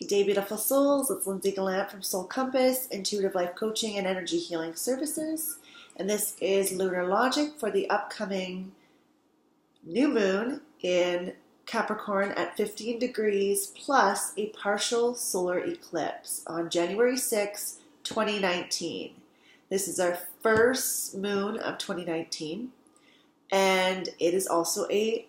Good day, beautiful souls. It's Lindsay Gallant from Soul Compass, Intuitive Life Coaching and Energy Healing Services. And this is Lunar Logic for the upcoming new moon in Capricorn at 15 degrees plus a partial solar eclipse on January 6, 2019. This is our first moon of 2019, and it is also a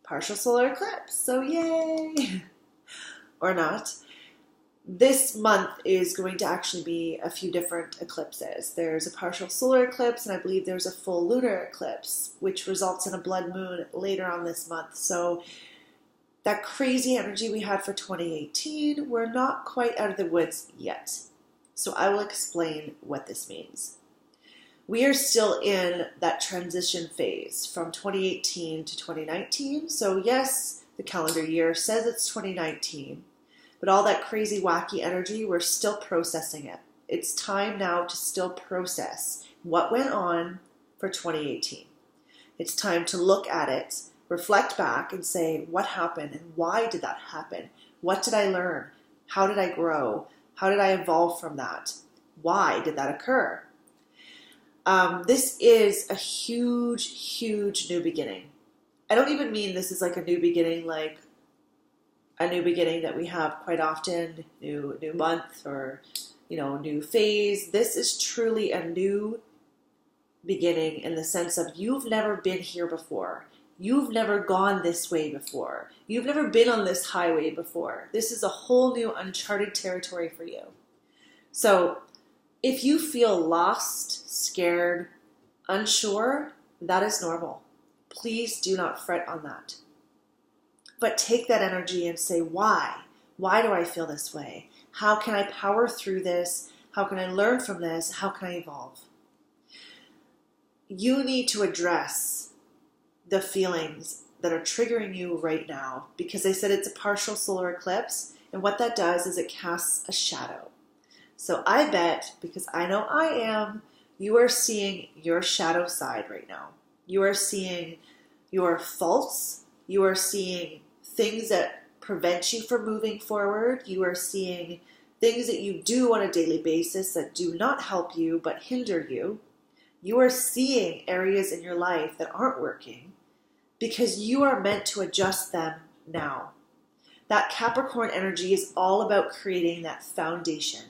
partial solar eclipse. So yay! Or not. This month is going to actually be a few different eclipses. There's a partial solar eclipse, and I believe there's a full lunar eclipse, which results in a blood moon later on this month. So that crazy energy we had for 2018, we're not quite out of the woods yet. So I will explain what this means. We are still in that transition phase from 2018 to 2019. So yes, the calendar year says it's 2019. But all that crazy, wacky energy, we're still processing it. It's time now to still process what went on for 2018. It's time to look at it, reflect back and say, what happened and why did that happen? What did I learn? How did I grow? How did I evolve from that? Why did that occur? This is a huge, huge new beginning. I don't even mean this is like a new beginning, like a new beginning that we have quite often, new month or, new phase. This is truly a new beginning in the sense of you've never been here before. You've never gone this way before. You've never been on this highway before. This is a whole new uncharted territory for you. So if you feel lost, scared, unsure, that is normal. Please do not fret on that. But take that energy and say, why? Why do I feel this way? How can I power through this? How can I learn from this? How can I evolve? You need to address the feelings that are triggering you right now, because I said it's a partial solar eclipse, and what that does is it casts a shadow. So I bet, because I know I am, you are seeing your shadow side right now. You are seeing your faults. You are seeing things that prevent you from moving forward. You are seeing things that you do on a daily basis that do not help you but hinder you. You are seeing areas in your life that aren't working because you are meant to adjust them now. That Capricorn energy is all about creating that foundation.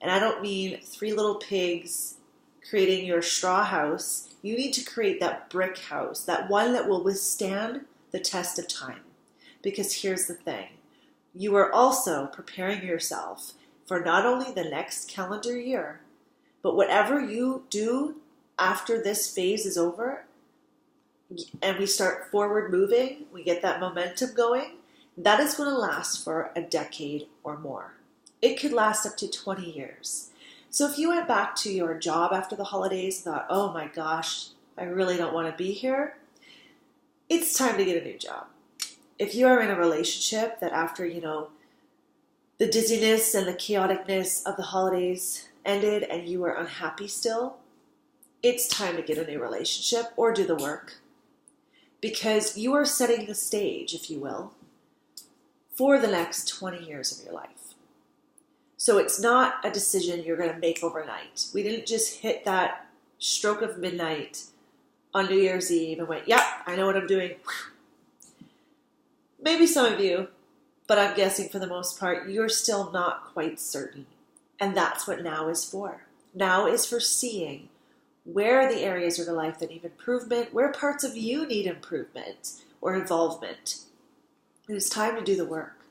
And I don't mean three little pigs creating your straw house. You need to create that brick house, that one that will withstand the test of time. Because here's the thing, you are also preparing yourself for not only the next calendar year, but whatever you do after this phase is over and we start forward moving, we get that momentum going, that is going to last for a decade or more. It could last up to 20 years. So if you went back to your job after the holidays and thought, oh my gosh, I really don't want to be here, it's time to get a new job. If you are in a relationship that after, the dizziness and the chaoticness of the holidays ended and you are unhappy still, it's time to get a new relationship or do the work. Because you are setting the stage, if you will, for the next 20 years of your life. So it's not a decision you're going to make overnight. We didn't just hit that stroke of midnight on New Year's Eve and went, yep, I know what I'm doing. Maybe some of you, but I'm guessing for the most part, you're still not quite certain. And that's what now is for. Now is for seeing where are the areas of your life that need improvement, where parts of you need improvement or involvement. It is time to do the work.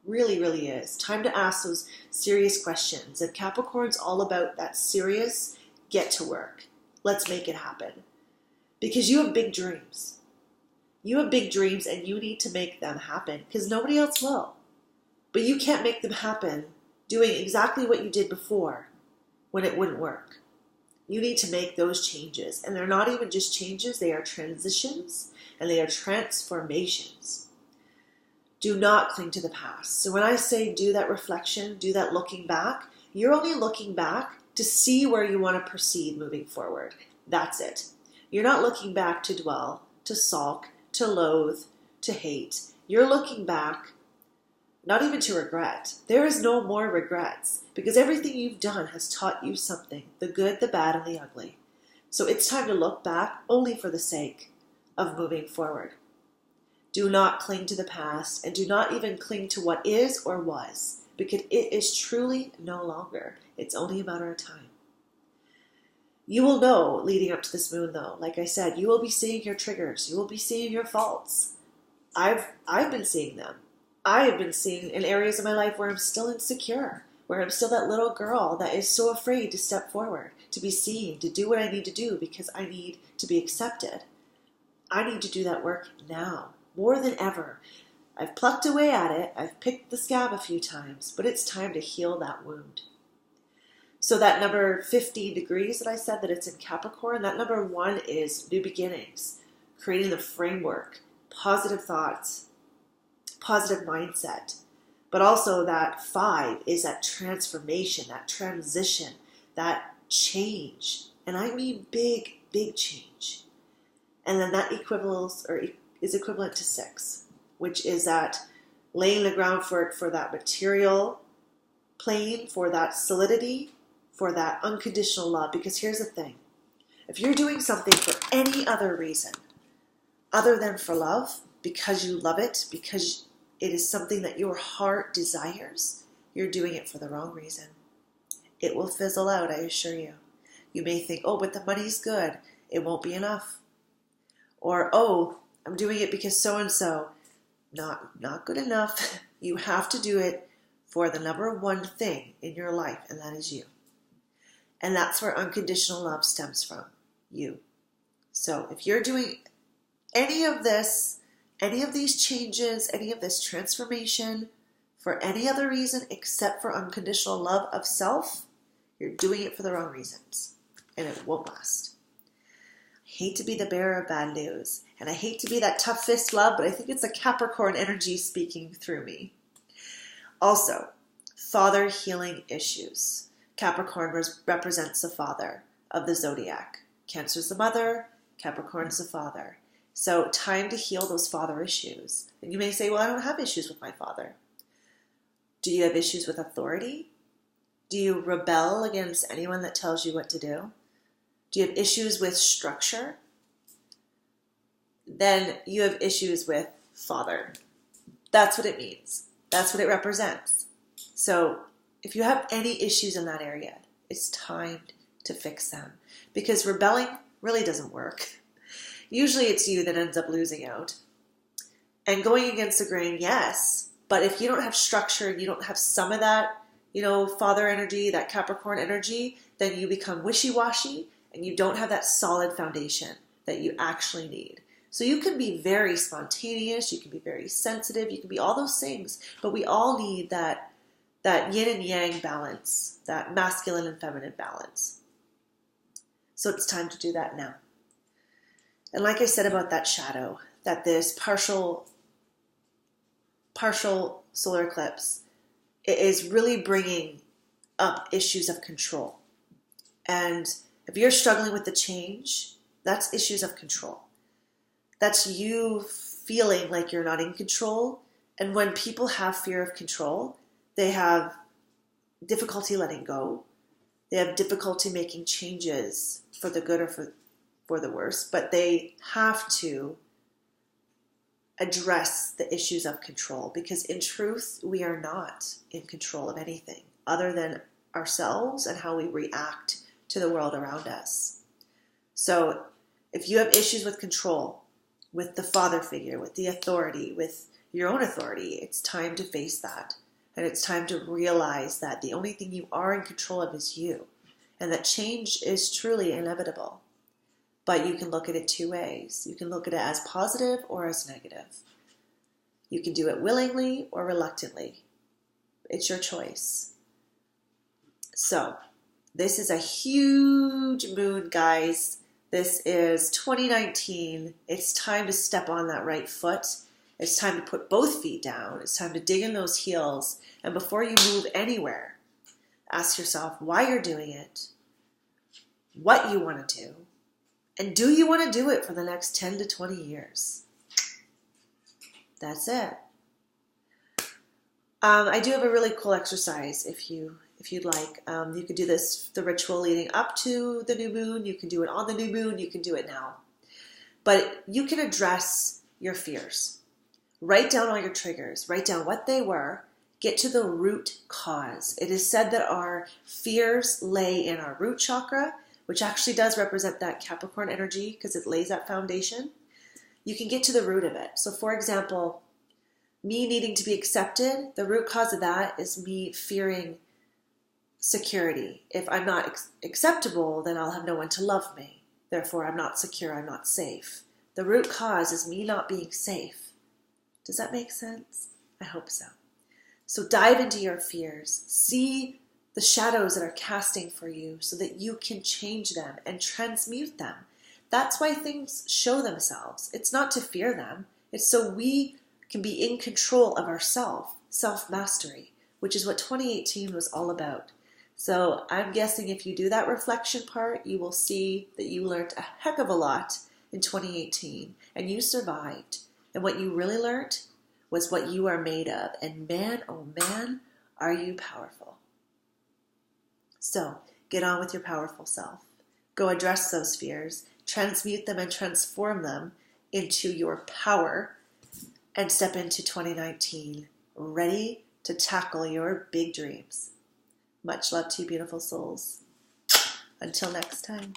Really, really is. Time to ask those serious questions. And Capricorn's all about that serious, get to work. Let's make it happen. Because you have big dreams. You have big dreams and you need to make them happen because nobody else will. But you can't make them happen doing exactly what you did before when it wouldn't work. You need to make those changes. And they're not even just changes, they are transitions and they are transformations. Do not cling to the past. So when I say do that reflection, do that looking back, you're only looking back to see where you want to proceed moving forward. That's it. You're not looking back to dwell, to sulk, to loathe, to hate. You're looking back not even to regret. There is no more regrets because everything you've done has taught you something, the good, the bad, and the ugly. So it's time to look back only for the sake of moving forward. Do not cling to the past, and do not even cling to what is or was, because it is truly no longer. It's only a matter of time. You will know leading up to this moon, though. Like I said, you will be seeing your triggers. You will be seeing your faults. I've been seeing them. I have been seeing in areas of my life where I'm still insecure, where I'm still that little girl that is so afraid to step forward, to be seen, to do what I need to do because I need to be accepted. I need to do that work now, more than ever. I've plucked away at it. I've picked the scab a few times, but it's time to heal that wound. So that number 15 degrees that I said that it's in Capricorn, that number 1 is new beginnings, creating the framework, positive thoughts, positive mindset. But also that 5 is that transformation, that transition, that change. And I mean big, big change. And then that is equivalent to 6, which is that laying the groundwork for that material plane, for that solidity, for that unconditional love. Because here's the thing. If you're doing something for any other reason other than for love, because you love it, because it is something that your heart desires, you're doing it for the wrong reason. It will fizzle out, I assure you. You may think, oh, but the money's good. It won't be enough. Or, oh, I'm doing it because so-and-so. Not good enough. You have to do it for the number 1 thing in your life, and that is you. And that's where unconditional love stems from, you. So if you're doing any of this, any of these changes, any of this transformation for any other reason except for unconditional love of self, you're doing it for the wrong reasons, and it won't last. I hate to be the bearer of bad news, and I hate to be that tough fist love, but I think it's a Capricorn energy speaking through me. Also, father healing issues. Capricorn represents the father of the zodiac. Cancer's the mother, Capricorn's the father. So time to heal those father issues. And you may say, well, I don't have issues with my father. Do you have issues with authority? Do you rebel against anyone that tells you what to do? Do you have issues with structure? Then you have issues with father. That's what it means. That's what it represents. So if you have any issues in that area, it's time to fix them. Because rebelling really doesn't work. Usually it's you that ends up losing out. And going against the grain, yes. But if you don't have structure, you don't have some of that, father energy, that Capricorn energy, then you become wishy-washy and you don't have that solid foundation that you actually need. So you can be very spontaneous, you can be very sensitive, you can be all those things, but we all need that yin and yang balance, that masculine and feminine balance. So it's time to do that now. And like I said about that shadow, that this partial solar eclipse, it is really bringing up issues of control. And if you're struggling with the change, that's issues of control. That's you feeling like you're not in control. And when people have fear of control, they have difficulty letting go. They have difficulty making changes for the good or for the worse. But they have to address the issues of control, because in truth, we are not in control of anything other than ourselves and how we react to the world around us. So if you have issues with control, with the father figure, with the authority, with your own authority, it's time to face that. And it's time to realize that the only thing you are in control of is you. And that change is truly inevitable. But you can look at it 2 ways. You can look at it as positive or as negative. You can do it willingly or reluctantly. It's your choice. So, this is a huge moon, guys. This is 2019. It's time to step on that right foot. It's time to put both feet down. It's time to dig in those heels. And before you move anywhere, ask yourself why you're doing it, what you want to do, and do you want to do it for the next 10 to 20 years? That's it. I do have a really cool exercise if you'd like. You could do this, the ritual leading up to the new moon. You can do it on the new moon. You can do it now. But you can address your fears. Write down all your triggers. Write down what they were. Get to the root cause. It is said that our fears lay in our root chakra, which actually does represent that Capricorn energy because it lays that foundation. You can get to the root of it. So for example, me needing to be accepted, the root cause of that is me fearing security. If I'm not acceptable, then I'll have no one to love me. Therefore, I'm not secure, I'm not safe. The root cause is me not being safe. Does that make sense? I hope so. So dive into your fears. See the shadows that are casting for you so that you can change them and transmute them. That's why things show themselves. It's not to fear them. It's so we can be in control of ourselves, self-mastery, which is what 2018 was all about. So I'm guessing if you do that reflection part, you will see that you learned a heck of a lot in 2018 and you survived. And what you really learned was what you are made of. And man, oh man, are you powerful. So get on with your powerful self. Go address those fears, transmute them and transform them into your power, and step into 2019 ready to tackle your big dreams. Much love to you, beautiful souls. Until next time.